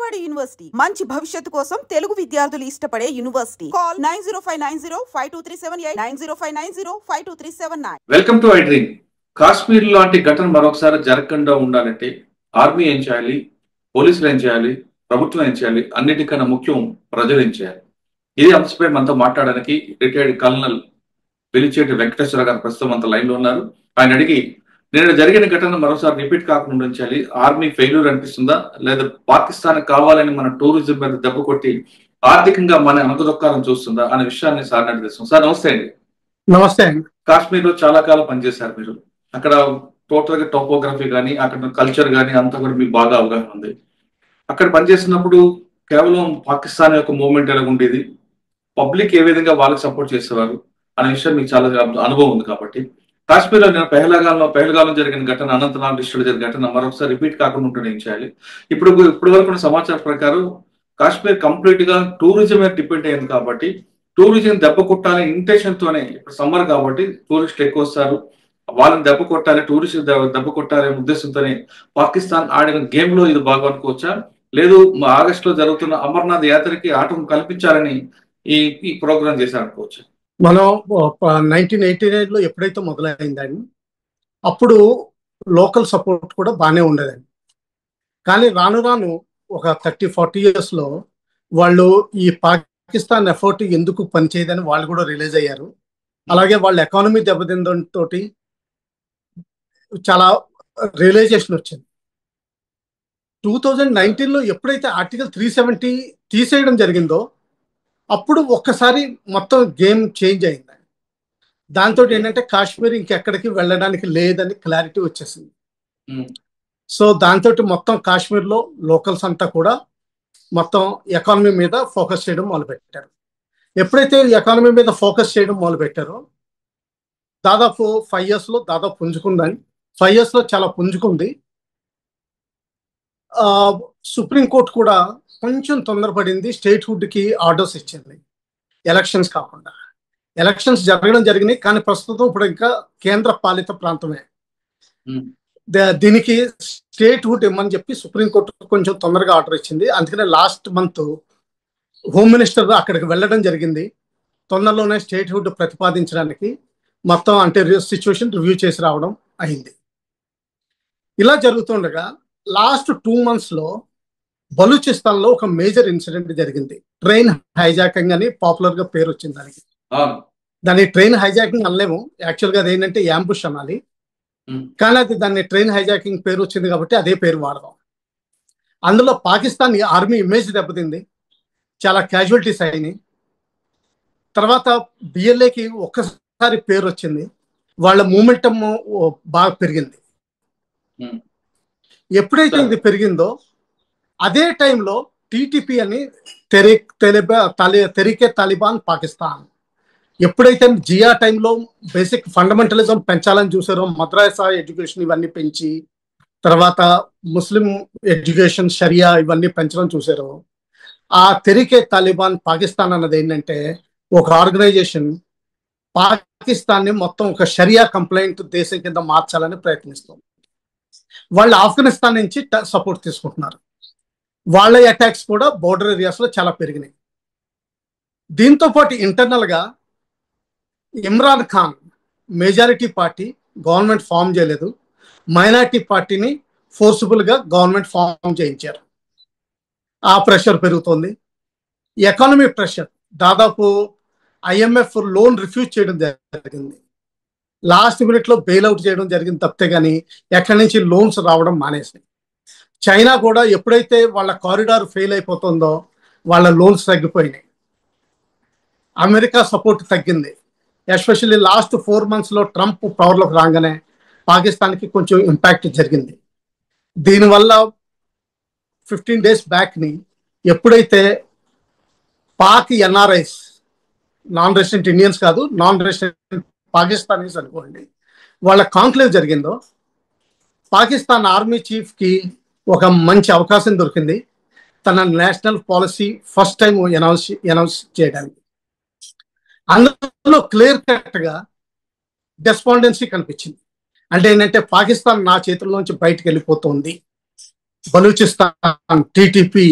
Vijayawada university మంచి భవిష్యత్తు కోసం తెలుగు విద్యార్థులు ఇష్టపడే university. Call 9059052378 9059052379. Welcome to I dream. Kashmir లాంటి ఘటన మరొకసారి జరగకుండా ఉండాలంటే ఆర్మీ ఏం చేయాలి, పోలీసులు ఏం చేయాలి, ప్రభుత్వం ఏం చేయాలి, అన్నిటికన్నా ముఖ్యం ప్రజలు ఏం చేయాలి? ఇది అంశంపై మనతో మాట్లాడడానికి రిటైర్డ్ కల్నల్ వెలిచేటి వెంకటేశ్వర గారు ప్రస్తుతం అంత లైన్ లో ఉన్నారు. ఆయన అడిగి, నేను జరిగిన ఘటన మరోసారి రిపీట్ కాకుండా ఉంచాలి, ఆర్మీ ఫెయిల్యూర్ అనిపిస్తుందా, లేదా పాకిస్తాన్ కావాలని మన టూరిజం మీద దెబ్బ కొట్టి ఆర్థికంగా మన అనగదొక్కాలని చూస్తుందా అనే విషయాన్ని సార్ అడిగిస్తాం. సార్ నమస్తే అండి. నమస్తే అండి. కాశ్మీర్ లో చాలా కాలం పనిచేశారు మీరు. అక్కడ టోటల్ గా టోపోగ్రఫీ కానీ అక్కడ కల్చర్ కానీ అంతా కూడా మీకు బాగా అవగాహన ఉంది. అక్కడ పనిచేస్తున్నప్పుడు కేవలం పాకిస్తాన్ యొక్క మూవ్మెంట్ ఎలా ఉండేది, పబ్లిక్ ఏ విధంగా వాళ్ళకి సపోర్ట్ చేసేవారు అనే విషయం మీకు చాలా అనుభవం ఉంది. కాబట్టి కాశ్మీర్ లో నేను పెహల్గాంలో జరిగిన ఘటన, అనంతనాగ్ డిస్ట్రిక్ట్ జరిగిన ఘటన మరొకసారి రిపీట్ కాకుండా ఉంటే ఏం చేయాలి? ఇప్పుడు వరకు సమాచారం ప్రకారం కాశ్మీర్ కంప్లీట్ గా టూరిజం మీద డిపెండ్ అయింది. కాబట్టి టూరిజం దెబ్బ కొట్టాలనే ఇంటెన్షన్ తోనే, ఇప్పుడు సమ్మర్ కాబట్టి టూరిస్టులు ఎక్కువ వస్తారు, వాళ్ళని దెబ్బ కొట్టాలి, టూరిస్టులు దెబ్బ కొట్టాలనే ఉద్దేశంతోనే పాకిస్తాన్ ఆడిన గేమ్ లో ఇది బాగా అనుకోవచ్చా, లేదు ఆగస్టులో జరుగుతున్న అమర్నాథ్ యాత్రకి ఆటం కల్పించాలని ఈ ప్రోగ్రామ్ చేశారనుకోవచ్చు? మనం 1989 లో ఎప్పుడైతే మొదలైందని అప్పుడు లోకల్ సపోర్ట్ కూడా బాగానే ఉండేదండి. కానీ రాను రాను ఒక 30-40 years లో వాళ్ళు ఈ పాకిస్తాన్ ఎఫర్ట్ ఎందుకు పనిచేయదని వాళ్ళు కూడా రిలీజ్ అయ్యారు. అలాగే వాళ్ళ ఎకానమీ దెబ్బతిందంతో చాలా రియలైజేషన్ వచ్చింది. 2019 లో ఎప్పుడైతే ఆర్టికల్ 370 తీసేయడం జరిగిందో అప్పుడు ఒక్కసారి మొత్తం గేమ్ చేంజ్ అయింది. దాంతో ఏంటంటే కాశ్మీర్ ఇంకెక్కడికి వెళ్ళడానికి లేదని క్లారిటీ వచ్చేసింది. సో దాంతో మొత్తం కాశ్మీర్లో లోకల్స్ అంతా కూడా మొత్తం ఎకానమీ మీద ఫోకస్ చేయడం మొదలుపెట్టారు. ఎప్పుడైతే ఎకానమీ మీద ఫోకస్ చేయడం మొదలుపెట్టారో దాదాపు 5 years లో దాదాపు పుంజుకుందని, 5 years లో చాలా పుంజుకుంది. సుప్రీంకోర్టు కూడా కొంచెం తొందరపడింది, స్టేట్ హుడ్కి ఆర్డర్స్ ఇచ్చింది. ఎలక్షన్స్ కాకుండా ఎలక్షన్స్ జరిగినాయి, కానీ ప్రస్తుతం ఇప్పుడు ఇంకా కేంద్ర పాలిత ప్రాంతమే. దీనికి స్టేట్ హుడ్ ఇమ్మని చెప్పి సుప్రీంకోర్టు కొంచెం తొందరగా ఆర్డర్ ఇచ్చింది. అందుకనే లాస్ట్ మంత్ హోమ్ మినిస్టర్ అక్కడికి వెళ్ళడం జరిగింది. తొందరలోనే స్టేట్ హుడ్ ప్రతిపాదించడానికి మొత్తం అంటే సిచ్యువేషన్ రివ్యూ చేసి రావడం అయింది. ఇలా జరుగుతుండగా లాస్ట్ 2 months లో బలూచిస్తాన్ లో ఒక మేజర్ ఇన్సిడెంట్ జరిగింది. ట్రైన్ హైజాకింగ్ అని పాపులర్ గా పేరు వచ్చింది దానికి. దాన్ని ట్రైన్ హైజాకింగ్ అనలేము, యాక్చువల్ గా అది ఏంటంటే యాంబుష్ అనాలి. కానీ అది దాన్ని ట్రైన్ హైజాకింగ్ పేరు వచ్చింది కాబట్టి అదే పేరు వాడదాం. అందులో పాకిస్తాన్ ఆర్మీ ఇమేజ్ దెబ్బతింది, చాలా క్యాజువాలిటీస్ అయినాయి. తర్వాత బిఎల్ఏకి ఒక్కసారి పేరు వచ్చింది, వాళ్ళ మూమెంటమ్ బాగా పెరిగింది. ఎప్పుడైతే ఇది పెరిగిందో అదే టైంలో టీటీపీ అని తెరికే తాలిబాన్ పాకిస్తాన్ ఎప్పుడైతే జియా టైంలో బేసిక్ ఫండమెంటలిజం పెంచాలని చూసారో, మద్రాసా ఎడ్యుకేషన్ ఇవన్నీ పెంచి, తర్వాత ముస్లిం ఎడ్యుకేషన్ షరియా ఇవన్నీ పెంచడం చూసారో, ఆ తెరికే తాలిబాన్ పాకిస్తాన్ అన్నది ఏంటంటే ఒక ఆర్గనైజేషన్ పాకిస్తాన్ని మొత్తం ఒక షరియా కంప్లైంట్ దేశం కింద మార్చాలని ప్రయత్నిస్తుంది. వాళ్ళు ఆఫ్ఘనిస్తాన్ నుంచి సపోర్ట్ తీసుకుంటున్నారు. వాళ్ళ అటాక్స్ కూడా బోర్డర్ ఏరియాస్ లో చాలా పెరిగినాయి. దీంతో పాటు ఇంటర్నల్ గా Imran Khan majority party government form చేయలేదు, మైనారిటీ పార్టీని ఫోర్సిబుల్ గా గవర్నమెంట్ ఫామ్ చేయించారు. ఆ ప్రెషర్ పెరుగుతోంది. ఎకానమీ ప్రెషర్, దాదాపు IMF లోన్ రిఫ్యూజ్ చేయడం జరిగింది, లాస్ట్ మినిట్ లో బెయిల్అవుట్ చేయడం జరిగింది తప్పితే కానీ ఎక్కడి నుంచి లోన్స్ రావడం మానేసి. చైనా కూడా ఎప్పుడైతే వాళ్ళ కారిడార్ ఫెయిల్ అయిపోతుందో వాళ్ళ లోన్స్ తగ్గిపోయినాయి. అమెరికా సపోర్ట్ తగ్గింది. ఎస్పెషల్లీ లాస్ట్ 4 months లో ట్రంప్ పవర్లోకి రాగానే పాకిస్తాన్కి కొంచెం ఇంపాక్ట్ జరిగింది. దీనివల్ల 15 days బ్యాక్ని ఎప్పుడైతే Pak NRIs, non resident Indians కాదు, నాన్ రెసిడెంట్ పాకిస్తానీస్ అనుకోండి, వాళ్ళ కాంక్లేవ్ జరిగిందో పాకిస్తాన్ ఆర్మీ చీఫ్కి ఒక మంచి అవకాశం దొరికింది తన national policy first time announce చేయడానికి. అందులో క్లియర్ కట్గా డెస్పాండెన్సీ కనిపించింది. అంటే ఏంటంటే పాకిస్తాన్ నా చేతుల్లోంచి బయటకు వెళ్ళిపోతుంది, Balochistan TTP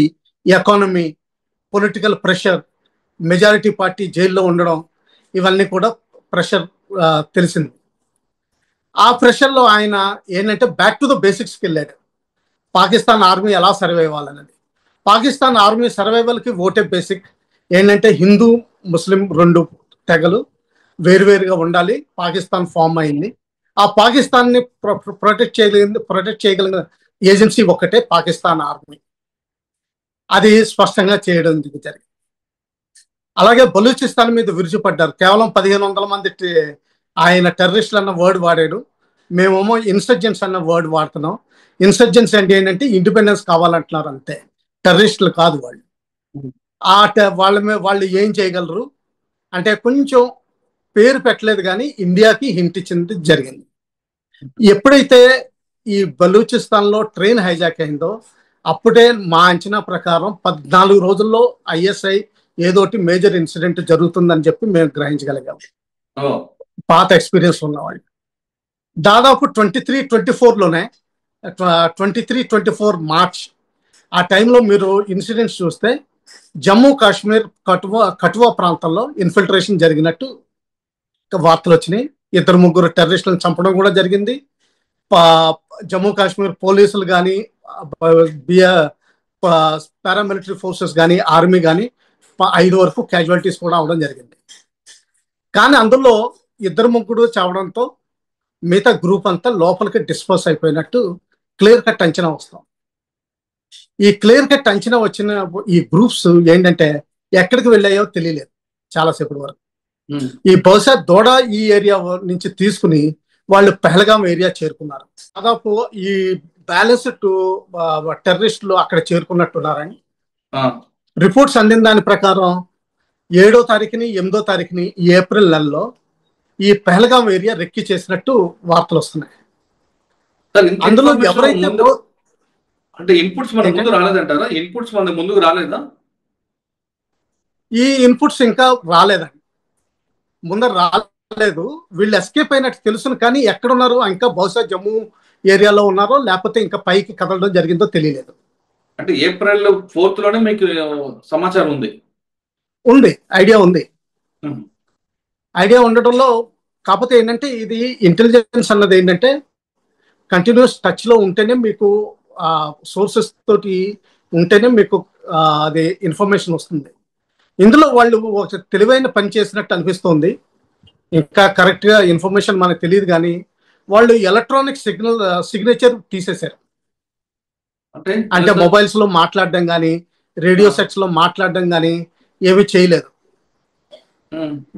economy, political pressure, majority party జైల్లో ఉండడం, ఇవన్నీ కూడా ప్రెషర్ తెలిసింది. ఆ ప్రెషర్లో ఆయన ఏంటంటే బ్యాక్ టు ద బేసిక్స్కి వెళ్ళాడు. పాకిస్తాన్ ఆర్మీ ఎలా సర్వైవ్ అవ్వాలనేది. పాకిస్తాన్ ఆర్మీ సర్వైవల్కి ఓటే బేసిక్. ఏంటంటే హిందూ ముస్లిం రెండు తెగలు వేరువేరుగా ఉండాలి. పాకిస్తాన్ ఫామ్ అయింది. ఆ పాకిస్తాన్ని ప్రొటెక్ట్ చేయగలిగిన ఏజెన్సీ ఒక్కటే పాకిస్తాన్ ఆర్మీ. అది స్పష్టంగా చేయడం జరిగింది. అలాగే బలూచిస్తాన్ మీద విరుచుపడ్డారు. కేవలం 1500 మంది ఆయన టెర్రరిస్టులు అన్న వర్డ్ వాడాడు. మేమేమో ఇన్సర్జెన్స్ అన్న వర్డ్ వాడుతున్నాం. ఇన్సర్జెన్స్ అంటే ఏంటంటే ఇండిపెండెన్స్ కావాలంటున్నారు అంతే, టెర్రరిస్టులు కాదు వాళ్ళు. వాళ్ళు ఏం చేయగలరు అంటే కొంచెం పేరు పెట్టలేదు కానీ ఇండియాకి హింట్ ఇచ్చింది జరిగింది. ఎప్పుడైతే ఈ బలూచిస్తాన్లో ట్రైన్ హైజాక్ అయిందో అప్పుడే మా అంచనా ప్రకారం 14 రోజుల్లో ISI ఏదోటి మేజర్ ఇన్సిడెంట్ జరుగుతుందని చెప్పి మేము గ్రహించగలిగాము. పాత ఎక్స్పీరియన్స్ ఉన్నవాళ్ళు దాదాపు 23-24లోనే 23-24 మార్చ్ ఆ టైంలో మీరు ఇన్సిడెంట్స్ చూస్తే జమ్మూ కాశ్మీర్ కఠువా ప్రాంతంలో ఇన్ఫిల్ట్రేషన్ జరిగినట్టు వార్తలు వచ్చినాయి. 2-3 టెర్రరిస్టులను చంపడం కూడా జరిగింది. జమ్మూ కాశ్మీర్ పోలీసులు కానీ పారామిలిటరీ ఫోర్సెస్ కానీ ఆర్మీ కానీ 5 వరకు క్యాజువాలిటీస్ కూడా అవడం జరిగింది. కానీ అందులో 2-3 చావడంతో మిగతా గ్రూప్ అంతా లోపలికి డిస్పర్స్ అయిపోయినట్టు క్లియర్ కట్ అంచనా వస్తాం. ఈ క్లియర్ కట్ అంచనా వచ్చిన ఈ గ్రూప్స్ ఏంటంటే ఎక్కడికి వెళ్ళాయో తెలియలేదు చాలాసేపటి వరకు. ఈ బహుశా దోడ ఈ ఏరియా నుంచి తీసుకుని వాళ్ళు పెహల్గాం ఏరియా చేరుకున్నారు. దాదాపు ఈ బ్యాలెన్స్ టెర్రరిస్టులు అక్కడ చేరుకున్నట్టున్నారని రిపోర్ట్స్ అందిన దాని ప్రకారం 7వ తారీఖుని 8వ తారీఖుని ఈ ఏప్రిల్ నెలలో ఈ పెహల్గాం ఏరియా రెక్కి చేసినట్టు వార్తలు వస్తున్నాయి. అందులో ఎవరైతే అంటే ఇన్పుట్స్ మన ముందు రాలేదంటారా? ఇన్పుట్స్ మన ముందుకు రాలేదా? ఈ ఇన్పుట్స్ ఇంకా రాలేదండి, ముందర రాలేదు. వీళ్ళు ఎస్కేప్ అయినట్టు తెలుసును కానీ ఎక్కడున్నారో ఇంకా బహుశా జమ్మూ ఏరియాలో ఉన్నారో లేకపోతే ఇంకా పైకి కదలడం జరిగిందో తెలియలేదు. అంటే ఏప్రిల్ 4th లోనే మీకు సమాచారం ఉంది? ఐడియా ఉంది. ఐడియా ఉండటంలో కాకపోతే ఏంటంటే ఇది ఇంటెలిజెన్స్ అన్నది ఏంటంటే కంటిన్యూస్ టచ్లో ఉంటేనే మీకు సోర్సెస్ తోటి ఉంటేనే మీకు అది ఇన్ఫర్మేషన్ వస్తుంది. ఇందులో వాళ్ళు ఒక తెలివైన పని చేసినట్టు అనిపిస్తోంది. ఇంకా కరెక్ట్గా ఇన్ఫర్మేషన్ మనకు తెలియదు కానీ వాళ్ళు ఎలక్ట్రానిక్ సిగ్నేచర్ తీసేశారు. అంటే మొబైల్స్ లో మాట్లాడడం కానీ రేడియో సెట్స్ లో మాట్లాడడం కానీ ఏమీ చేయలేదు.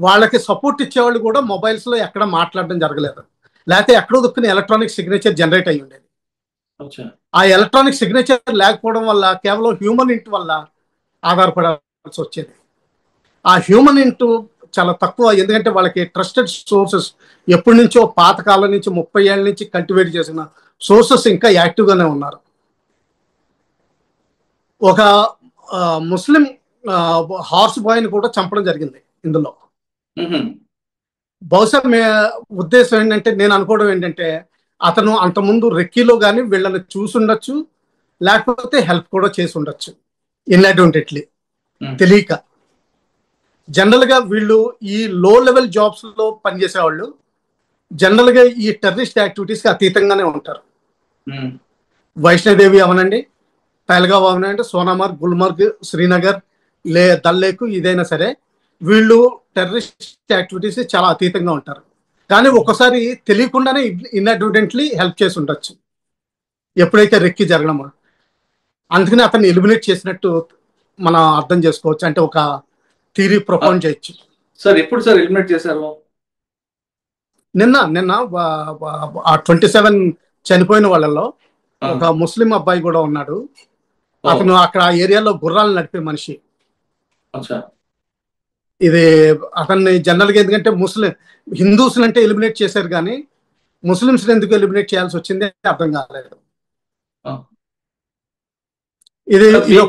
వాళ్ళకి సపోర్ట్ ఇచ్చేవాళ్ళు కూడా మొబైల్స్ లో ఎక్కడ మాట్లాడడం జరగలేదు. లేకపోతే ఎక్కడో దుక్కుని ఎలక్ట్రానిక్ సిగ్నేచర్ జనరేట్ అయ్యి ఉండేది. ఆ ఎలక్ట్రానిక్ సిగ్నేచర్ లేకపోవడం వల్ల కేవలం హ్యూమన్ ఇంట్ వల్ల ఆధారపడాల్సి వచ్చేది. ఆ హ్యూమన్ ఇంట్ చాలా తక్కువ, ఎందుకంటే వాళ్ళకి ట్రస్టెడ్ సోర్సెస్ ఎప్పటి నుంచో పాతకాలం నుంచి 30 ఏళ్ళ నుంచి కల్టివేట్ చేసిన సోర్సెస్ ఇంకా యాక్టివ్గానే ఉన్నారు. ఒక ముస్లిం హార్స్ బాయ్ని కూడా చంపడం జరిగింది ఇందులో. బహుశా ఉద్దేశం ఏంటంటే నేను అనుకోవడం ఏంటంటే అతను అంతకుముందు రెక్కీలో కానీ వీళ్ళని చూసుండొచ్చు, లేకపోతే హెల్ప్ కూడా చేసి ఉండొచ్చు ఇన్అడ్వాంటెడ్లీ తెలియక. జనరల్గా వీళ్ళు ఈ లో లెవెల్ జాబ్స్ లో పనిచేసేవాళ్ళు జనరల్గా ఈ టెర్రరిస్ట్ యాక్టివిటీస్కి అతీతంగానే ఉంటారు. వైష్ణోదేవి అవనండి, పెహల్గాం అవనండి, సోనామార్గ్, గుల్మార్గ్, శ్రీనగర్, దల్ లేక్ ఇదైనా సరే వీళ్ళు టెర్రరిస్ట్ యాక్టివిటీస్ చాలా అతీతంగా ఉంటారు. కానీ ఒక్కసారి తెలియకుండానే ఇన్అడ్వర్టెంట్లీ హెల్ప్ చేసి ఉండొచ్చు ఎప్పుడైతే రెక్కి జరగడమో. అందుకని అతన్ని ఎలిమినేట్ చేసినట్టు మనం అర్థం చేసుకోవచ్చు. అంటే ఒక థియరీ ప్రొపౌండ్ చేయొచ్చు. సార్ ఎప్పుడు సార్ ఎలిమినేట్ చేశారు? నిన్న ఆ 27 చనిపోయిన వాళ్ళలో ఒక ముస్లిం అబ్బాయి కూడా ఉన్నాడు. అతను అక్కడ ఆ ఏరియాలో గుర్రాలు నడిపే మనిషి. ఇది అతన్ని జనరల్గా ఎందుకంటే హిందూస్ అంటే ఎలిమినేట్ చేశారు కానీ ముస్లిమ్స్ ఎందుకు ఎలిమినేట్ చేయాల్సి వచ్చింది అర్థం కాలేదు. ఇది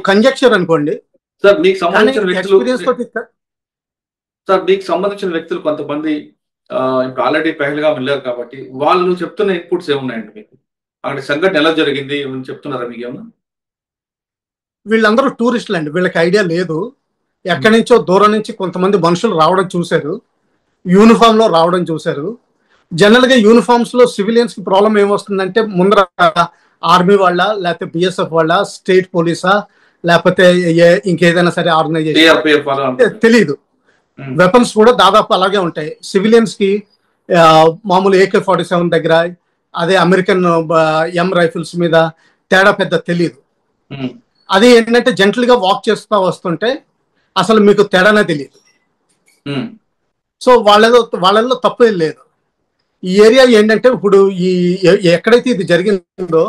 కంజెక్చర్ అనుకోండి. సార్ మీకు సంబంధించిన వ్యక్తులు కొంతమంది ఇప్పుడు ఆల్రెడీ పెహల్గాం వెళ్ళారు కాబట్టి వాళ్ళు చెప్తున్న ఇన్పుట్స్ ఏమున్నాయండి మీకు? అక్కడ సంఘటన ఎలా జరిగింది చెప్తున్నారా మీకు ఏమన్నా? వీళ్ళందరూ టూరిస్టులు అండి, వీళ్ళకి ఐడియా లేదు. ఎక్కడి నుంచో దూరం నుంచి కొంతమంది మనుషులు రావడం చూశారు, యూనిఫామ్ లో రావడం చూశారు. జనరల్ గా యూనిఫామ్స్ లో సివిలియన్స్ కి ప్రాబ్లం ఏమొస్తుందంటే, ముందర ఆర్మీ వాళ్ళ, లేకపోతే బిఎస్ఎఫ్ వాళ్ళ, స్టేట్ పోలీసా, లేకపోతే ఇంకేదైనా సరే ఆర్గనైజేషన్ తెలియదు. వెపన్స్ కూడా దాదాపు అలాగే ఉంటాయి. సివిలియన్స్ కి మామూలు AK-47 దగ్గర, అదే అమెరికన్ ఎం రైఫిల్స్ మీద తేడా పెద్ద తెలియదు. అది ఏంటంటే జెంటల్ గా వాక్ చేస్తూ వస్తుంటే అసలు మీకు తేడానే తెలియదు. సో వాళ్ళలో తప్పు ఏం లేదు. ఈ ఏరియా ఏంటంటే ఇప్పుడు ఎక్కడైతే ఇది జరిగిందో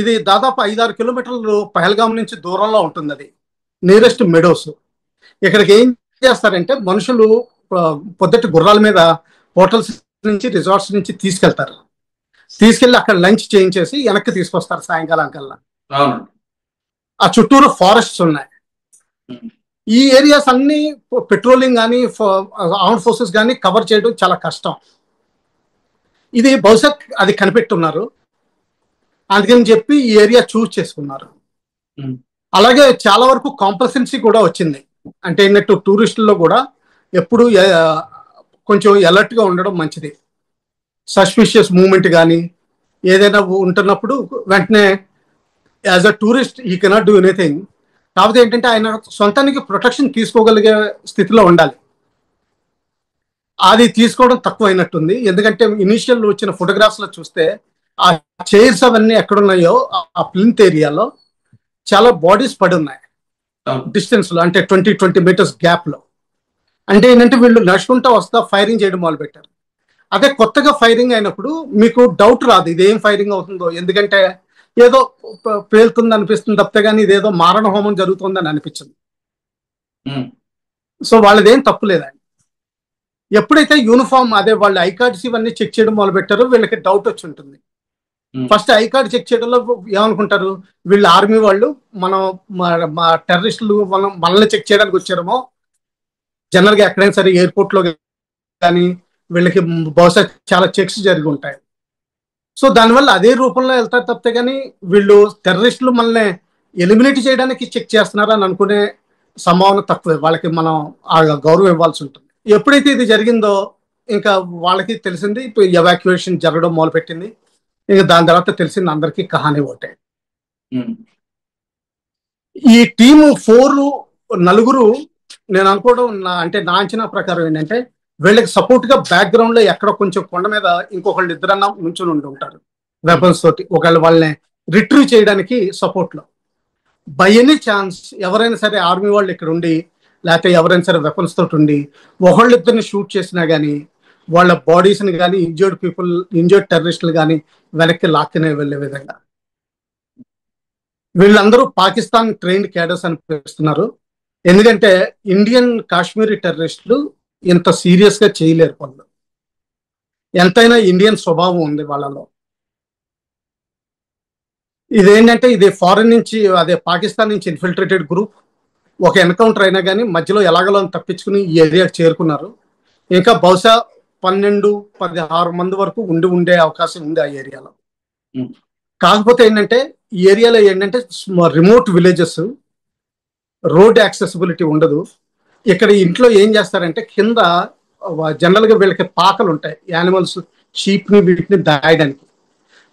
ఇది దాదాపు 5-6 కిలోమీటర్లు పహల్గాం నుంచి దూరంలో ఉంటుంది. అది నియరెస్ట్ మెడోస్. ఇక్కడికి ఏం చేస్తారంటే మనుషులు పొద్దుటి గుర్రాల మీద హోటల్స్ నుంచి, రిసార్ట్స్ నుంచి తీసుకెళ్లి అక్కడ లంచ్ చేయించేసి వెనక్కి తీసుకొస్తారు సాయంకాలం కల్లా. ఆ చుట్టూరు ఫారెస్ట్స్ ఉన్నాయి. ఈ ఏరియాస్ అన్ని పెట్రోలింగ్ కానీ ఆర్మ్డ్ ఫోర్సెస్ కానీ కవర్ చేయడం చాలా కష్టం. ఇది బహుశా అది కనిపెట్టున్నారు, అందుకని చెప్పి ఈ ఏరియా చూస్ చేసుకున్నారు. అలాగే చాలా వరకు కాంప్లసెన్సీ కూడా వచ్చింది. అంటే ఏంటంటే టూరిస్టుల్లో కూడా ఎప్పుడు కొంచెం అలర్ట్ గా ఉండడం మంచిది. సస్పిషియస్ మూవ్మెంట్ కానీ ఏదైనా ఉంటున్నప్పుడు వెంటనే యాజ్ అ టూరిస్ట్ ఈ కెనాట్ డూ ఎనీథింగ్. కాకపోతే ఏంటంటే ఆయన సొంతానికి ప్రొటెక్షన్ తీసుకోగలిగే స్థితిలో ఉండాలి. అది తీసుకోవడం తక్కువ అయినట్టుంది. ఎందుకంటే ఇనీషియల్ వచ్చిన ఫోటోగ్రాఫ్స్ లో చూస్తే ఆ చైర్స్ అవన్నీ ఎక్కడున్నాయో ఆ ప్లింత్ ఏరియాలో చాలా బాడీస్ పడి ఉన్నాయి డిస్టెన్స్ లో, అంటే 20 మీటర్స్ గ్యాప్ లో. అంటే ఏంటంటే వీళ్ళు నడుచుకుంటా వస్తా ఫైరింగ్ చేయడం మొదలు పెట్టారు. అదే కొత్తగా ఫైరింగ్ అయినప్పుడు మీకు డౌట్ రాదు ఇదేం ఫైరింగ్ అవుతుందో, ఎందుకంటే ఏదో పేలుతుంది అనిపిస్తుంది తప్పితే కానీ ఇదేదో మారణ హోమం జరుగుతుందని అనిపించింది. సో వాళ్ళదేం తప్పు లేదండి. ఎప్పుడైతే యూనిఫామ్ అదే వాళ్ళు ఐ కార్డ్స్ ఇవన్నీ చెక్ చేయడం మొదలు పెట్టారో వీళ్ళకి డౌట్ వచ్చి ఉంటుంది. ఫస్ట్ ఐ కార్డ్ చెక్ చేయడంలో ఏమనుకుంటారు, వీళ్ళు ఆర్మీ వాళ్ళు మా టెర్రరిస్టులు మనల్ని చెక్ చేయడానికి వచ్చారేమో. జనరల్ గా ఎక్కడైనా సరే ఎయిర్పోర్ట్ లో కానీ వీళ్ళకి బహుశా చాలా చెక్స్ జరిగి ఉంటాయి. సో దానివల్ల అదే రూపంలో వెళ్తారు తప్పితే కానీ వీళ్ళు టెర్రరిస్టులు మనల్ని ఎలిమినేట్ చేయడానికి చెక్ చేస్తున్నారు అని అనుకునే సంభావన తక్కువే. వాళ్ళకి మనం ఆ గౌరవం ఇవ్వాల్సి ఉంటుంది. ఎప్పుడైతే ఇది జరిగిందో ఇంకా వాళ్ళకి తెలిసింది, ఇప్పుడు ఎవాక్యుయేషన్ జరగడం మొదలుపెట్టింది. ఇంకా దాని తర్వాత తెలిసింది అందరికీ కహాని ఒకటే. ఈ టీము 4 నేను అనుకోవడం అంటే నా అంచనా ప్రకారం ఏంటంటే వీళ్ళకి సపోర్ట్ గా బ్యాక్గ్రౌండ్ లో ఎక్కడ కొంచెం కొండ మీద ఇంకొకళ్ళు ఇద్దరన్నా నుంచుని ఉండి ఉంటారు వెపన్స్ తోటి, ఒకళ్ళు వాళ్ళని రిట్రీవ్ చేయడానికి సపోర్ట్ లో. బై ఎనీ ఛాన్స్ ఎవరైనా సరే ఆర్మీ వాళ్ళు ఇక్కడ ఉండి లేకపోతే ఎవరైనా సరే వెపన్స్ తోటి ఉండి ఒకళ్ళిద్దరిని షూట్ చేసినా కానీ వాళ్ళ బాడీస్ ని కానీ ఇంజర్డ్ టెర్రరిస్టులు కానీ వెనక్కి లాక్కునే వెళ్ళే విధంగా వీళ్ళందరూ పాకిస్తాన్ ట్రైన్డ్ క్యాడర్స్ అనిపిస్తున్నారు. ఎందుకంటే ఇండియన్ కాశ్మీరీ టెర్రరిస్టులు ఇంత సీరియస్ గా చేయలేరు పనులు. ఎంతైనా ఇండియన్ స్వభావం ఉంది వాళ్ళలో. ఇదేంటంటే ఇది ఫారెన్ నుంచి, అదే పాకిస్తాన్ నుంచి ఇన్ఫిల్ట్రేటెడ్ గ్రూప్. ఒక ఎన్కౌంటర్ అయినా కానీ మధ్యలో ఎలాగలో తప్పించుకుని ఈ ఏరియాకి చేరుకున్నారు. ఇంకా బహుశా 12-16 మంది వరకు ఉండే అవకాశం ఉంది ఆ ఏరియాలో. కాకపోతే ఏంటంటే ఈ ఏరియాలో ఏంటంటే రిమోట్ విలేజెస్, రోడ్ యాక్సెసిబిలిటీ ఉండదు. ఇక్కడ ఇంట్లో ఏం చేస్తారంటే కింద జనరల్ గా వీళ్ళకి పాకలు ఉంటాయి, యానిమల్స్ షీప్ ని వీటిని దాయడానికి.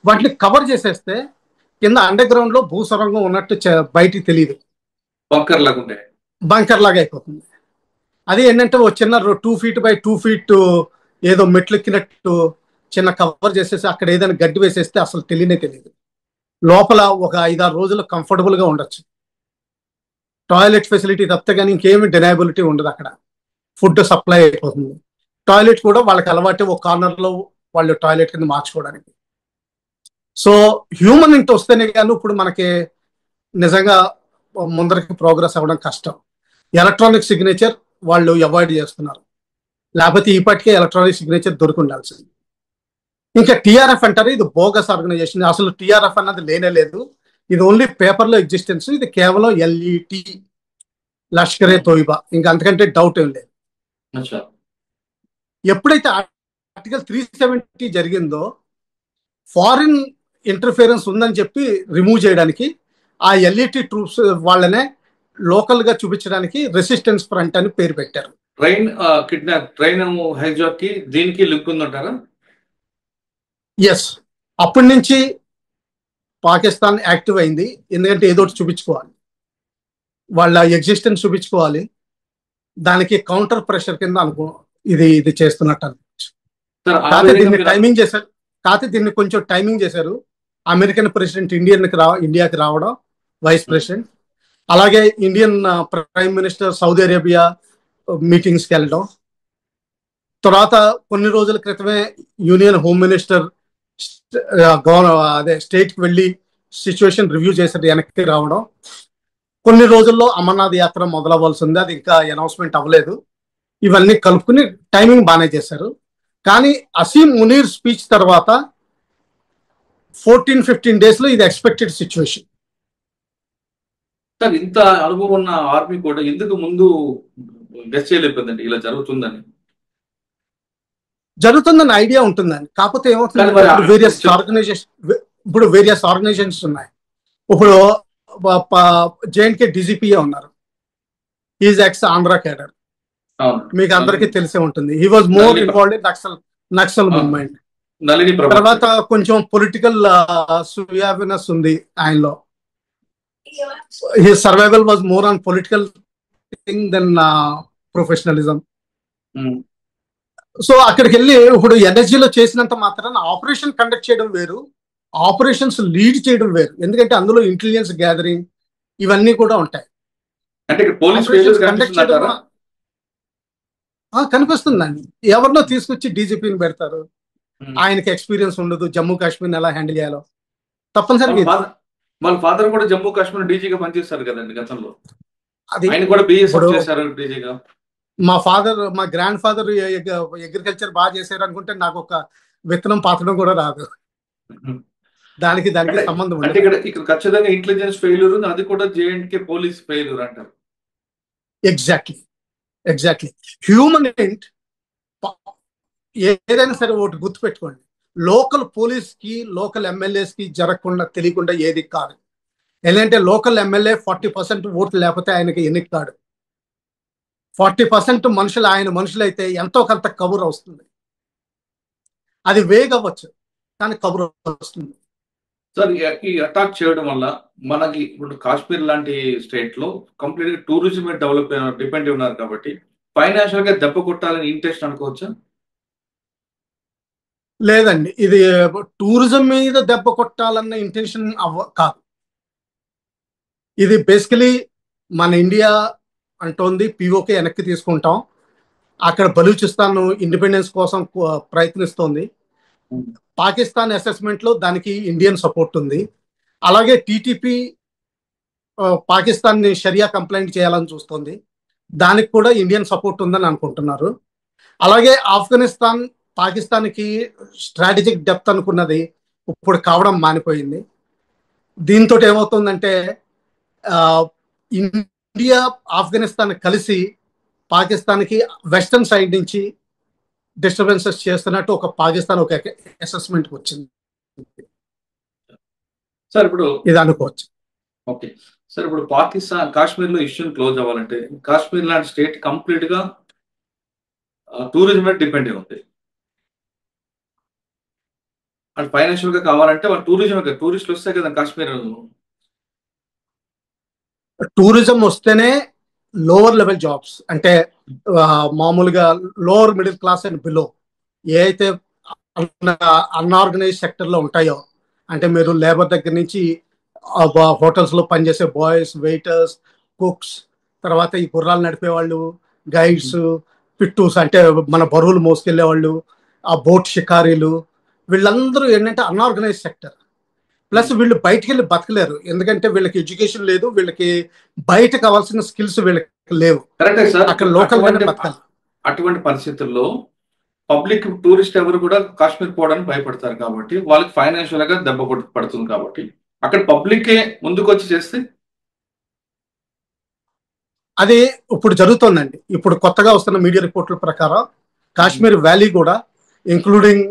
వాటిని కవర్ చేసేస్తే కింద అండర్ గ్రౌండ్ లో భూసొరంగం ఉన్నట్టు బయటికి తెలియదు, బంకర్ లాగా అయిపోతుంది. అది ఏంటంటే ఒక చిన్న 2 feet by 2 feet ఏదో మెట్లెక్కినట్టు చిన్న కవర్ చేసేసి అక్కడ ఏదైనా గడ్డి వేసేస్తే అసలు తెలియదు. లోపల ఒక 5-6 రోజులు కంఫర్టబుల్ గా ఉండొచ్చు. టాయిలెట్ ఫెసిలిటీ తప్పితే కానీ ఇంకేమి డినైబిలిటీ ఉండదు. అక్కడ ఫుడ్ సప్లై అయిపోతుంది. టాయిలెట్ కూడా వాళ్ళకి అలవాటు, ఒక కార్నర్ లో వాళ్ళు టాయిలెట్ కింద మార్చుకోవడానికి. సో హ్యూమన్ ఇంటి వస్తేనే కానీ ఇప్పుడు మనకి నిజంగా ముందరికి ప్రోగ్రెస్ అవ్వడం కష్టం. ఎలక్ట్రానిక్ సిగ్నేచర్ వాళ్ళు అవాయిడ్ చేస్తున్నారు, లేకపోతే ఇప్పటికే ఎలక్ట్రానిక్ సిగ్నేచర్ దొరికి ఉండాల్సింది. ఇంకా టీఆర్ఎఫ్ అంటారు, ఇది బోగస్ ఆర్గనైజేషన్. అసలు టీఆర్ఎఫ్ అన్నది లేనే లేదు. ఇది ఓన్లీ పేపర్ లో ఎగ్జిస్టెన్స్. ఇది కేవలం LET, లష్కరే తోయిబా, ఇంకా అంతకంటే డౌట్ ఏం లేదు. ఎప్పుడైతే ఆర్టికల్ 370 జరిగిందో ఫారిన్ ఇంటర్ఫిరెన్స్ ఉందని చెప్పి రిమూవ్ చేయడానికి ఆ ఎల్ఈటి ట్రూప్స్ వాళ్ళనే లోకల్ గా చూపించడానికి రెసిస్టెన్స్ ఫ్రంట్ అని పేరు పెట్టారు. ట్రైన్ హైజాక్ కి దీనికి లింక్ ఉందంటారా? ఎస్, అప్పటి నుంచి పాకిస్తాన్ యాక్టివ్ అయింది. ఎందుకంటే ఏదో ఒకటి చూపించుకోవాలి, వాళ్ళ ఎగ్జిస్టెన్స్ చూపించుకోవాలి. దానికి కౌంటర్ ప్రెషర్ కింద ఇది చేస్తున్నట్టు అనిపించు. కాకపోతే దీన్ని కొంచెం టైమింగ్ చేశారు. అమెరికన్ ప్రెసిడెంట్ ఇండియాకి రావడం, వైస్ ప్రెసిడెంట్, అలాగే Indian prime minister Saudi Arabia మీటింగ్స్కి వెళ్ళడం, తర్వాత కొన్ని రోజుల క్రితమే యూనియన్ హోమ్ మినిస్టర్ స్టేట్కి వెళ్ళి సిచ్యువేషన్ రివ్యూ చేసి వెనక్కి రావడం, కొన్ని రోజుల్లో అమర్నాథ్ యాత్ర మొదలవ్వాల్సి ఉంది, అది ఇంకా అనౌన్స్మెంట్ అవ్వలేదు. ఇవన్నీ కలుపుకుని టైమింగ్ బాగానే చేశారు. కానీ అసీం మునీర్ స్పీచ్ తర్వాత 14-15 days లో ఇది ఎక్స్పెక్టెడ్ సిచ్యువేషన్. సార్, ఇంత అనుభవం ఉన్న ఆర్మీ కూడా ఎందుకు ముందు గెస్ చేయలేకపోయిందండి ఇలా జరుగుతుందని? జరుగుతుందని ఐడియా ఉంటుందని. కాకపోతే ఏమవుతుంది, వేరియస్ ఆర్గనైజేషన్స్ ఉన్నాయి. ఇప్పుడు జేఎన్కే డీజీపీఏ ఉన్నారు, ఈజ్ ఎక్స్ ఆంధ్ర క్యాడర్, మీకు అందరికీ తెలిసే ఉంటుంది. He was more involved in Naxal movement. తర్వాత కొంచెం పొలిటికల్ సుయావినెస్ ఉంది ఆయనలో. His survival was more on political thing than professionalism. So అక్కడికి వెళ్ళి ఇప్పుడు ఎన్ఎస్జీలో చేసినంత మాత్రాన ఆపరేషన్ కండక్ట్ చేయడం వేరు, ఆపరేషన్స్ లీడ్ చేయడం వేరు. ఎందుకంటే అందులో ఇంటెలిజెన్స్ గ్యాదరింగ్ ఇవన్నీ కూడా ఉంటాయి. కనిపిస్తుందండి. ఎవరినో తీసుకొచ్చి డీజీపీని పెడతారు, ఆయనకి ఎక్స్పీరియన్స్ ఉండదు జమ్మూ కాశ్మీర్ ఎలా హ్యాండిల్ చేయాలో. తప్పనిసరిగా వాళ్ళ ఫాదర్ కూడా జమ్మూ కాశ్మీర్ డీజీగా పనిచేస్తారు కదండి గతంలో, ఆయన కూడా బిఎస్ఎఫ్ చేశారు డీజీగా. మా గ్రాండ్ ఫాదర్ అగ్రికల్చర్ బాగా చేశారు అనుకుంటే నాకు ఒక విత్తనం పాతడం కూడా రాదు. దానికి సంబంధం అంటే ఇక్కడ ఖచ్చితంగా ఇంటెలిజెన్స్ ఫెయిల్యూర్ ఉంది, అది కూడా జేఎండ్కే పోలీస్ ఫెయిల్యూర్ అంటారు. Exactly human end. ఏదైనా సరే ఒకటి గుర్తుపెట్టుకోండి, లోకల్ పోలీస్ కి లోకల్ ఎమ్మెల్యేస్ కి జరగకుండా తెలియకుండా ఏది కాదు. ఎందుకంటే లోకల్ ఎమ్మెల్యే 40% ఓట్లు లేకపోతే ఆయనకి ఎన్నిక కాడు. 40% ఆయన మనుషులైతే ఎంతో కొంత కబుర్ వస్తుంది. అది వేగ్ అవ్వచ్చు కానీ కబుర్ వస్తుంది. సార్, ఈ అటాక్ చేయడం వల్ల మనకి ఇప్పుడు కాశ్మీర్ లాంటి స్టేట్ లో కంప్లీట్ గా టూరిజం డిపెండ్ ఉన్నారు కాబట్టి ఫైనాన్షియల్ గా దెబ్బ కొట్టాలని ఇంట్రెస్ట్ అనుకోవచ్చా? లేదండి, ఇది టూరిజం మీద దెబ్బ కొట్టాలన్న ఇంటెన్షన్ కాదు. ఇది బేసికలీ మన ఇండియా అంటోంది పిఓకే వెనక్కి తీసుకుంటాం, అక్కడ బలూచిస్తాన్ ఇండిపెండెన్స్ కోసం ప్రయత్నిస్తోంది. పాకిస్తాన్ అసెస్మెంట్ లో దానికి ఇండియన్ సపోర్ట్ ఉంది. అలాగే టీటీపీ పాకిస్తాన్ ని షరియా కంప్లైంట్ చేయాలని చూస్తుంది, దానికి కూడా ఇండియన్ సపోర్ట్ ఉందని అనుకుంటున్నారు. అలాగే ఆఫ్ఘనిస్తాన్ పాకిస్తాన్కి స్ట్రాటజిక్ డెప్త్ అనుకున్నది ఇప్పుడు కావడం మానిపోయింది. దీంతో ఏమవుతుందంటే ఇండియా ఆఫ్ఘనిస్తాన్ కలిసి పాకిస్తాన్కి వెస్టర్న్ సైడ్ నుంచి డిస్టర్బెన్సెస్ చేస్తున్నట్టు పాకిస్తాన్ ఒక అసెస్మెంట్కి వచ్చింది. సార్, ఇప్పుడు ఇది అనుకోవచ్చు. ఓకే సార్, ఇప్పుడు కాశ్మీర్ లో ఇష్యూని క్లోజ్ అవ్వాలంటే కాశ్మీర్ లాంటి స్టేట్ కంప్లీట్ గా టూరిజం మీద డిపెండ్ ఉంది. అండ్ ఫైనాన్షియల్ గా కావాలంటే వాళ్ళు టూరిస్టులు వస్తే కదా కాశ్మీర్. టూరిజం వస్తేనే లోవర్ లెవెల్ జాబ్స్, అంటే మామూలుగా lower middle class and below ఏ అయితే అన్ఆర్గనైజ్ సెక్టర్ లో ఉంటాయో, అంటే మీరు లేబర్ దగ్గర నుంచి హోటల్స్ లో పనిచేసే బాయ్స్, వెయిటర్స్, కుక్స్, తర్వాత ఈ గుర్రాలు నడిపే వాళ్ళు, గైడ్స్, పిట్టూస్ అంటే మన బరువులు మోసుకెళ్లే వాళ్ళు, ఆ బోట్ షికారీలు, వీళ్ళందరూ ఏంటంటే అన్ఆర్గనైజ్ సెక్టర్. ప్లస్ వీళ్ళు బయటికి వెళ్ళి బతకలేరు, ఎందుకంటే వీళ్ళకి ఎడ్యుకేషన్ లేదు, వీళ్ళకి బయట కావాల్సిన స్కిల్స్ వీళ్ళకి లేవు. అక్కడ లోకల్ బతకాలి. అటువంటి పరిస్థితుల్లో పబ్లిక్ టూరిస్ట్ ఎవరు కూడా కాశ్మీర్ పోవడానికి భయపడతారు కాబట్టి వాళ్ళకి ఫైనాన్షియల్ గా దెబ్బ పడుతుంది. కాబట్టి అక్కడ పబ్లికే ముందుకు వచ్చి చేస్తే అది ఇప్పుడు జరుగుతుందండి. ఇప్పుడు కొత్తగా వస్తున్న మీడియా రిపోర్ట్ల ప్రకారం కాశ్మీర్ వ్యాలీ కూడా ఇంక్లూడింగ్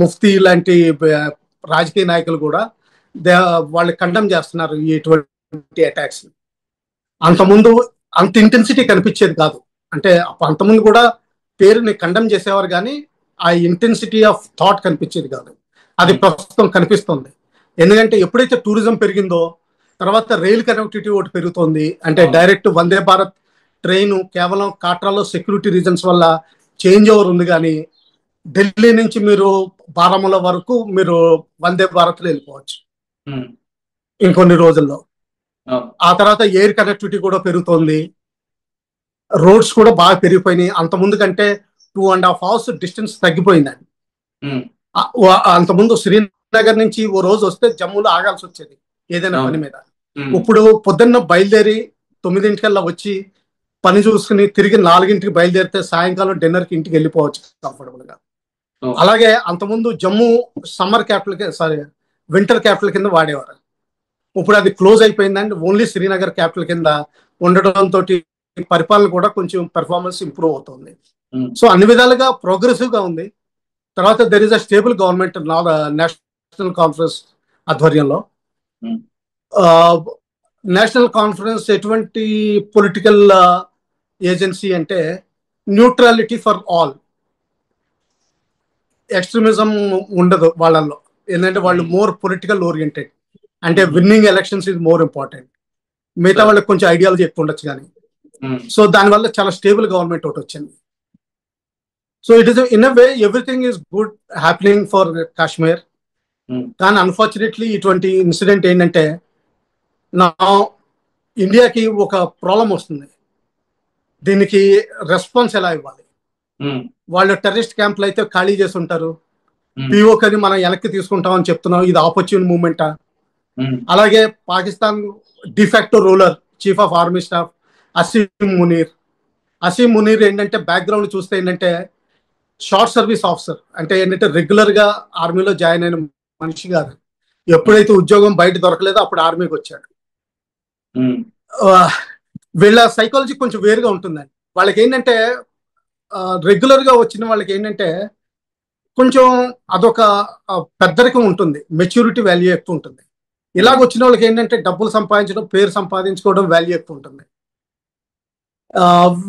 ముఫ్తీ లాంటి రాజకీయ నాయకులు కూడా వాళ్ళు కండెమ్ చేస్తున్నారు ఇటువంటి అటాక్స్. అంతకుముందు అంత ఇంటెన్సిటీ కనిపించేది కాదు. అంటే అంతకుముందు కూడా పేరుని కండెమ్ చేసేవారు, కానీ ఆ ఇంటెన్సిటీ ఆఫ్ థాట్ కనిపించేది కాదు. అది ప్రస్తుతం కనిపిస్తుంది. ఎందుకంటే ఎప్పుడైతే టూరిజం పెరిగిందో, తర్వాత రైల్ కనెక్టివిటీ ఒకటి పెరుగుతోంది. అంటే డైరెక్ట్ వందే భారత్ ట్రైన్ కేవలం కాట్రాలో సెక్యూరిటీ రీజన్స్ వల్ల చేంజ్ ఓవర్ ఉంది, కానీ ఢిల్లీ నుంచి మీరు బారాముల్లా వరకు మీరు వందే భారత్లో వెళ్ళిపోవచ్చు ఇంకొన్ని రోజుల్లో. ఆ తర్వాత ఎయిర్ కనెక్టివిటీ కూడా పెరుగుతోంది, రోడ్స్ కూడా బాగా పెరిగిపోయినాయి. అంతకుముందు కంటే 2.5 hours డిస్టెన్స్ తగ్గిపోయిందండి. అంతకుముందు శ్రీనగర్ నుంచి ఓ రోజు వస్తే జమ్మూలో ఆగాల్సి వచ్చేది ఏదైనా పని మీద. ఇప్పుడు పొద్దున్న బయలుదేరి 9 వచ్చి పని చూసుకుని తిరిగి 4 బయలుదేరితే సాయంకాలం డిన్నర్కి ఇంటికి వెళ్ళిపోవచ్చు కంఫర్టబుల్ గా. అలాగే అంతకుముందు Jammu summer capital, winter capital కింద వాడేవారు. ఇప్పుడు అది క్లోజ్ అయిపోయిందండి. ఓన్లీ శ్రీనగర్ క్యాపిటల్ కింద ఉండడంతో పరిపాలన కూడా కొంచెం పెర్ఫార్మెన్స్ ఇంప్రూవ్ అవుతుంది. సో అన్ని విధాలుగా ప్రోగ్రెసివ్ గా ఉంది. తర్వాత there is a stable government national conference ఆధ్వర్యంలో. నేషనల్ కాన్ఫరెన్స్ ఎటువంటి పొలిటికల్ ఏజెన్సీ అంటే న్యూట్రాలిటీ ఫర్ ఆల్, ఎక్స్ట్రీమిజం ఉండదు వాళ్ళల్లో. ఏంటంటే వాళ్ళు మోర్ పొలిటికల్ ఓరియంటెడ్. అంటే winnowing elections is more important. మిగతా వాళ్ళకి కొంచెం ఐడియాలజీ ఎక్కువ ఉండొచ్చు కానీ. సో దానివల్ల చాలా స్టేబుల్ గవర్నమెంట్ ఒకటి వచ్చింది. So it is in a way everything is good happening for Kashmir. కానీ అన్ఫార్చునేట్లీ ఇటువంటి ఇన్సిడెంట్ ఏంటంటే నా ఇండియాకి ఒక ప్రాబ్లం వస్తుంది. దీనికి రెస్పాన్స్ ఎలా ఇవ్వాలి? వాళ్ళు టెర్రరిస్ట్ క్యాంపులు అయితే ఖాళీ చేసి ఉంటారు, పిఓకని మనం వెనక్కి తీసుకుంటామని చెప్తున్నాం. ఇది ఆపర్చున్ మూవ్మెంటా? అలాగే Pakistan de facto ruler chief of army staff Asim Munir ఏంటంటే బ్యాక్గ్రౌండ్ చూస్తే ఏంటంటే షార్ట్ సర్వీస్ ఆఫీసర్. అంటే ఏంటంటే రెగ్యులర్ గా ఆర్మీలో జాయిన్ అయిన మనిషి కాదు. ఎప్పుడైతే ఉద్యోగం బయట దొరకలేదో అప్పుడు ఆర్మీకి వచ్చాడు. వీళ్ళ సైకాలజీ కొంచెం వేరుగా ఉంటుందండి. వాళ్ళకి ఏంటంటే రెగ్యులర్ గా వచ్చిన వాళ్ళకి ఏంటంటే కొంచెం అదొక పెద్దరికం ఉంటుంది, మెచ్యూరిటీ వాల్యూ ఎక్కువ ఉంటుంది. ఇలాగ వచ్చిన వాళ్ళకి ఏంటంటే డబ్బులు సంపాదించడం, పేరు సంపాదించుకోవడం వాల్యూ ఎక్కువ ఉంటుంది.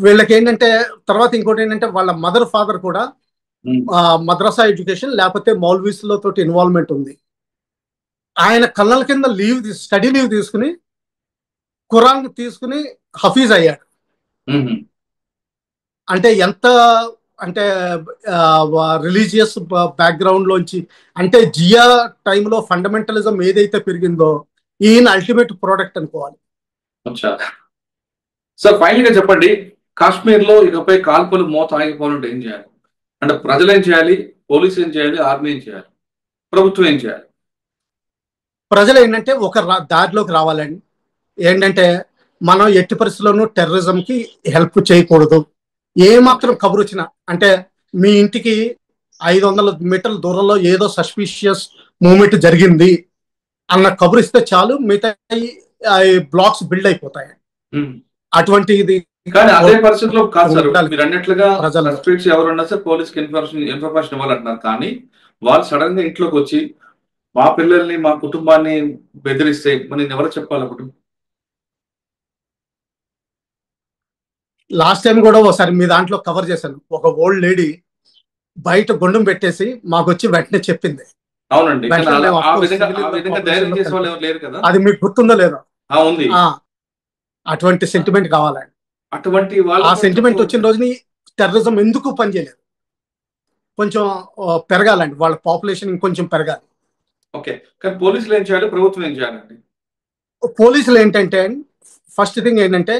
వీళ్ళకి ఏంటంటే తర్వాత ఇంకోటి ఏంటంటే వాళ్ళ మదర్ ఫాదర్ కూడా మద్రసా ఎడ్యుకేషన్ లేకపోతే మౌల్వీస్ లో తోటి ఇన్వాల్వ్మెంట్ ఉంది. ఆయన కళ్ళల కింద స్టడీ లీవ్ తీసుకుని ఖురాన్ తీసుకుని హఫీజ్ అయ్యాడు. అంటే ఎంత అంటే రిలీజియస్ బ్యాక్గ్రౌండ్ లోంచి, అంటే జియా టైంలో ఫండమెంటలిజం ఏదైతే పెరిగిందో ఈయన అల్టిమేట్ ప్రోడక్ట్ అనుకోవాలి. సార్ ఫైనల్ గా చెప్పండి, కాశ్మీర్ లో ఇకపై కాల్పులు మోత ఆగిపోవాలంటే ఏం చేయాలి? అంటే ప్రజలు ఏం చేయాలి, పోలీసు ఏం చేయాలి, ఆర్మీ ఏం చేయాలి, ప్రభుత్వం ఏం చేయాలి? ప్రజలు ఏంటంటే ఒక దారిలోకి రావాలండి. ఏంటంటే మనం ఎట్టి పరిస్థితుల్లోనూ టెర్రరిజం కి హెల్ప్ చేయకూడదు. ఏమాత్రం కబురు వచ్చినా, అంటే మీ ఇంటికి 500 మీటర్ల దూరంలో ఏదో సస్పిషియస్ మూవ్మెంట్ జరిగింది అన్న కబురు ఇస్తే చాలు, మిగతా బ్లాక్స్ బిల్డ్ అయిపోతాయి. అటువంటిది కానీ అదే పరిస్థితిలో కాదు సార్, మీరు అన్నట్లుగా సస్పెక్ట్స్ ఎవరున్నా సార్ పోలీస్కి ఇన్ఫర్మేషన్ ఇవ్వాలంటున్నారు. కానీ వాళ్ళు సడన్ గా ఇంట్లోకి వచ్చి మా పిల్లల్ని మా కుటుంబాన్ని బెదిరిస్తే మరి ఎవరు చెప్పాలి? అప్పుడు లాస్ట్ టైం కూడా ఒకసారి మీ దాంట్లో కవర్ చేశాను. ఒక ఓల్డ్ లేడీ బయట గుండం పెట్టేసి మాకు వచ్చి వెంటనే చెప్పింది. అవునండి, ధైర్యం చేసే వాళ్ళు ఎవరు లేరు కదా. అది మీకు గుర్తుందో లేదో? ఉంది. అటువంటి సెంటిమెంట్ కావాలండి. అటువంటి ఆ సెంటిమెంట్ వచ్చిన రోజుని టెర్రరిజం ఎందుకు పనిచేయలేదు? కొంచెం పెరగాలండి, వాళ్ళ పాపులేషన్ ఇంకొంచెం పెరగాలి. ఓకే, కానీ పోలీసులు ఏం చేయాలి, ప్రభుత్వం ఏం చేయాలండి? పోలీసులు ఏంటంటే ఫస్ట్ థింగ్ ఏంటంటే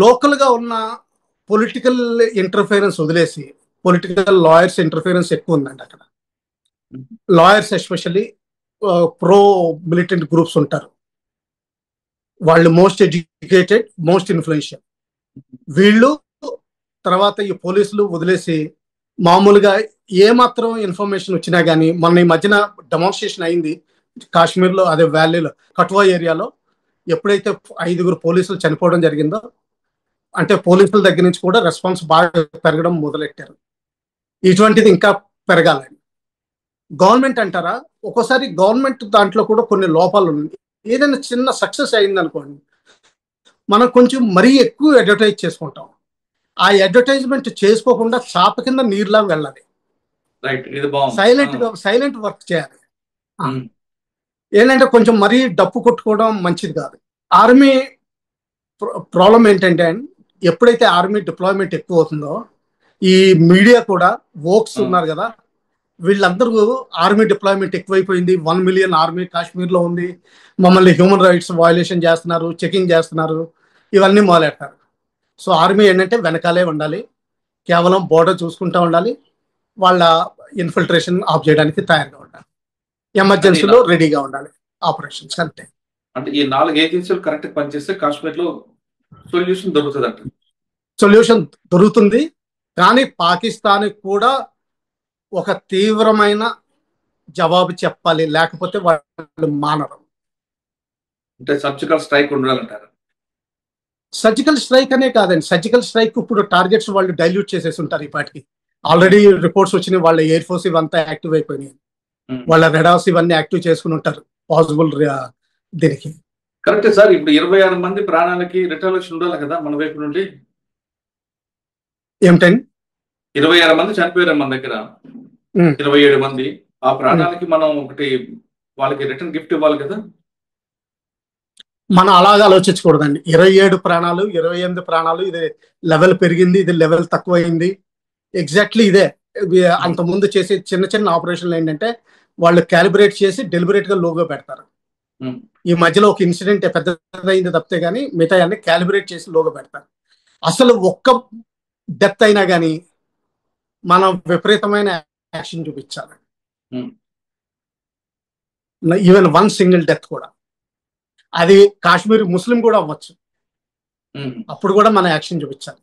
లోకల్ గా ఉన్న పొలిటికల్ ఇంటర్ఫిరెన్స్ వదిలేసి, పొలిటికల్ లాయర్స్ ఇంటర్ఫిరెన్స్ ఎక్కువ ఉందండి అక్కడ. Lawyers especially pro militant groups ఉంటారు, వాళ్ళు మోస్ట్ ఎడ్యుకేటెడ్, మోస్ట్ ఇన్ఫ్లుయెన్షియల్. వీళ్ళు తర్వాత ఈ పోలీసులు వదిలేసి మామూలుగా ఏమాత్రం ఇన్ఫర్మేషన్ వచ్చినా కానీ, మొన్న ఈ మధ్యన డెమాన్స్ట్రేషన్ అయింది కాశ్మీర్లో, అదే వ్యాలీలో కట్వా ఏరియాలో. ఎప్పుడైతే 5 పోలీసులు చనిపోవడం జరిగిందో, అంటే పోలీసుల దగ్గర నుంచి కూడా రెస్పాన్స్ బాగా పెరగడం మొదలెట్టారు. ఇటువంటిది ఇంకా పెరగాలండి. గవర్నమెంట్ అంటారా, ఒక్కోసారి గవర్నమెంట్ దాంట్లో కూడా కొన్ని లోపాలు ఉన్నాయి. ఏదైనా చిన్న సక్సెస్ అయింది అనుకోండి, మనం కొంచెం మరీ ఎక్కువ అడ్వర్టైజ్ చేసుకుంటాం. ఆ అడ్వర్టైజ్మెంట్ చేసుకోకుండా చాప కింద నీరులా వెళ్ళాలి, రైట్, ఇది బాగుంది. సైలెంట్ వర్క్ చేయాలి. ఏంటంటే కొంచెం మరీ డప్పు కొట్టుకోవడం మంచిది కాదు. ఆర్మీ ప్రాబ్లం ఏంటంటే, ఎప్పుడైతే ఆర్మీ డిప్లాయ్మెంట్ ఎక్కువ అవుతుందో, ఈ మీడియా కూడా వోక్స్ ఉన్నారు కదా, వీళ్ళందరూ ఆర్మీ డిప్లాయ్మెంట్ ఎక్కువైపోయింది, 1 మిలియన్ ఆర్మీ కాశ్మీర్లో ఉంది, మమ్మల్ని హ్యూమన్ రైట్స్ వయలేషన్ చేస్తున్నారు, చెకింగ్ చేస్తున్నారు, ఇవన్నీ మొదలెడతారు. సో ఆర్మీ ఏంటంటే వెనకాలే ఉండాలి, కేవలం బోర్డర్ చూసుకుంటూ ఉండాలి, వాళ్ళ ఇన్ఫిల్ట్రేషన్ ఆఫ్ చేయడానికి తయారుగా ఉండాలి, ఎమర్జెన్సీలో రెడీగా ఉండాలి ఆపరేషన్స్ అంతే. అంటే ఈ 4 ఏజెన్సీలు కరెక్ట్ పనిచేస్తే కాశ్మీర్ లో సొల్యూషన్ దొరుకుతుంది అంట. సొల్యూషన్ దొరుకుతుంది, కానీ పాకిస్తాన్ కూడా ఒక తీవ్రమైన జవాబు చెప్పాలి, లేకపోతే వాళ్ళు మానరు. అంటే సర్జికల్ స్ట్రైక్ ఉండాలంటారు. సర్జికల్ స్ట్రైక్ అనే కాదండి, సర్జికల్ స్ట్రైక్ ఇప్పుడు టార్గెట్స్ వాళ్ళు డైల్యూట్ చేసేసి ఉంటారు. ఈ పాటికి ఆల్రెడీ రిపోర్ట్స్ వచ్చినాయి, వాళ్ళ ఎయిర్ ఫోర్స్ ఇవంతా యాక్టివ్ అయిపోయినాయి, వాళ్ళ రెడార్స్ ఇవన్నీ యాక్టివ్ చేసుకుని ఉంటారు పాసిబుల్ దీనికి. కరెక్టే సార్. ఇప్పుడు 26 మంది ప్రాణాలకి రిటర్న్ ఉండాలి కదా మన వైపు నుండి. ఏమిటండి, 26 మంది చనిపోయారు మన దగ్గర, 27 మంది. ఆ ప్రాణాలకి మనం ఒకటి వాళ్ళకి రిటర్న్ గిఫ్ట్ ఇవ్వాలి కదా. మనం అలాగా ఆలోచించకూడదండి. 27 ప్రాణాలు, 28 ప్రాణాలు, ఇది లెవెల్ పెరిగింది, ఇది లెవెల్ తక్కువైంది, ఎగ్జాక్ట్లీ ఇదే. అంతకుముందు చేసే చిన్న చిన్న ఆపరేషన్లు ఏంటంటే వాళ్ళు క్యాలిబ్రేట్ చేసి డెలిబరేట్ గా లోగో పెడతారు. ఈ మధ్యలో ఒక ఇన్సిడెంట్ పెద్దదైంది తప్పితే కానీ మిగతా అన్ని క్యాలిబ్రేట్ చేసి లోగో పెడతారు. అసలు ఒక్క డెత్ అయినా కానీ మనం విపరీతమైన యాక్షన్ చూపించాలి. ఈవెన్ 1 సింగిల్ డెత్ కూడా, అది కాశ్మీర్ ముస్లిం కూడా అవ్వచ్చు, అప్పుడు కూడా మన యాక్షన్ చూపించాలి,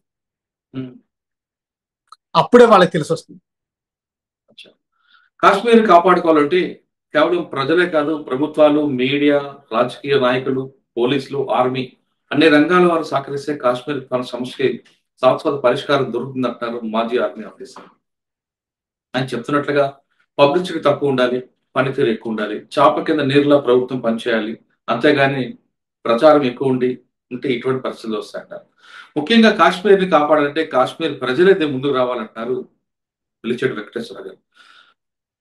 అప్పుడే వాళ్ళకి తెలిసి వస్తుంది. కాశ్మీర్ కాపాడుకోవాలంటే కేవలం ప్రజలే కాదు, ప్రభుత్వాలు, మీడియా, రాజకీయ నాయకులు, పోలీసులు, ఆర్మీ అన్ని రంగాల వారు సహకరిస్తే కాశ్మీర్ తన సమస్యకి శాశ్వత పరిష్కారం దొరుకుతుందంటారు మాజీ ఆర్మీ ఆఫీసర్. ఆయన చెప్తున్నట్లుగా పబ్లిసిటీ తక్కువ ఉండాలి, పనితీరు ఎక్కువ ఉండాలి, చాప కింద నీరులా ప్రభుత్వం పనిచేయాలి, అంతేగాని ప్రచారం ఎక్కువ ఉంటే ఇటువంటి పరిస్థితులు వస్తాయంటారు. ముఖ్యంగా కాశ్మీర్ని కాపాడాలంటే కాశ్మీర్ ప్రజలైతే ముందుకు రావాలంటారు పిలిచేటి వెంకటేశ్వర గారు.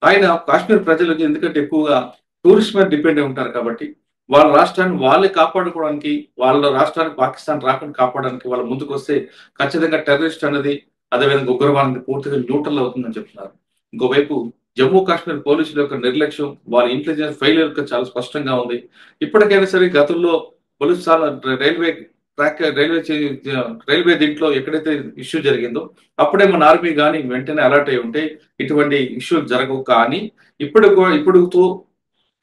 ఆయన కాశ్మీర్ ప్రజలకి ఎందుకంటే ఎక్కువగా టూరిస్ట్ మీద డిపెండ్ అయి ఉంటారు కాబట్టి వాళ్ళ రాష్ట్రాన్ని వాళ్ళే కాపాడుకోవడానికి, వాళ్ళ రాష్ట్రానికి పాకిస్తాన్ రాకుండా కాపాడడానికి వాళ్ళు ముందుకు వస్తే ఖచ్చితంగా టెర్రరిస్ట్ అనేది, అదేవిధంగా ఉగ్రవాదానికి పూర్తిగా న్యూట్రల్ అవుతుందని చెప్తున్నారు. ఇంకోవైపు జమ్మూ కాశ్మీర్ పోలీసుల యొక్క నిర్లక్ష్యం, వాళ్ళ ఇంటెలిజెన్స్ ఫెయిల్యూర్ చాలా స్పష్టంగా ఉంది. ఇప్పటికైనా సరే గతంలో పోలీసు రైల్వే దీంట్లో ఎక్కడైతే ఇష్యూ జరిగిందో అప్పుడే మన ఆర్మీ కానీ వెంటనే అలర్ట్ అయి ఉంటే ఇటువంటి ఇష్యూలు జరగవు. కానీ ఇప్పుడుతో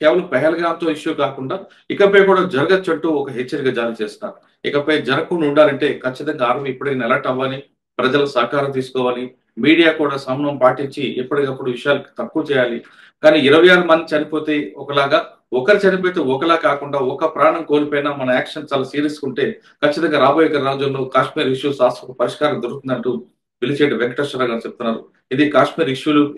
కేవలం పెహల్గాంతో ఇష్యూ కాకుండా ఇకపై కూడా జరగచ్చంటూ ఒక హెచ్చరిక జారీ చేస్తున్నారు. ఇకపై జరగకుండా ఉండాలంటే ఖచ్చితంగా ఆర్మీ ఇప్పటికైనా అలర్ట్ అవ్వాలి, ప్రజల సహకారం తీసుకోవాలి, మీడియా కూడా సమన్వయం పాటించి ఎప్పటికప్పుడు విషయాలు తక్కువ చేయాలి. కానీ 26 మంది చనిపోతే ఒకలాగా, ఒకరు చనిపోతే ఒకలా కాకుండా ఒక ప్రాణం కోల్పోయినా మన యాక్షన్ చాలా సీరియస్ ఉంటే ఖచ్చితంగా రాబోయే రోజుల్లో కాశ్మీర్ ఇష్యూ శాశ్వత పరిష్కారం దొరుకుతుందంటూ పిలిచేటి వెంకటేశ్వర గారు చెప్తున్నారు. ఇది కాశ్మీర్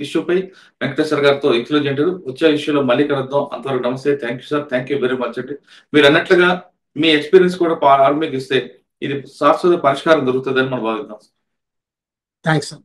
ఇష్యూపై వెంకటేశ్వర గారితో ఎక్స్క్లూజివ్ ఇంటర్వ్యూ. వచ్చే ఇష్యూలో మళ్ళీ కలుద్దాం. అంతవరకు నమస్తే. Thank you sir, thank you very much అండి. మీరు అన్నట్లుగా మీ ఎక్స్పీరియన్స్ కూడా ఆర్మీకి ఇస్తే ఇది శాశ్వత పరిష్కారం దొరుకుతుందని మనం భావిద్దాం. Thanks sir.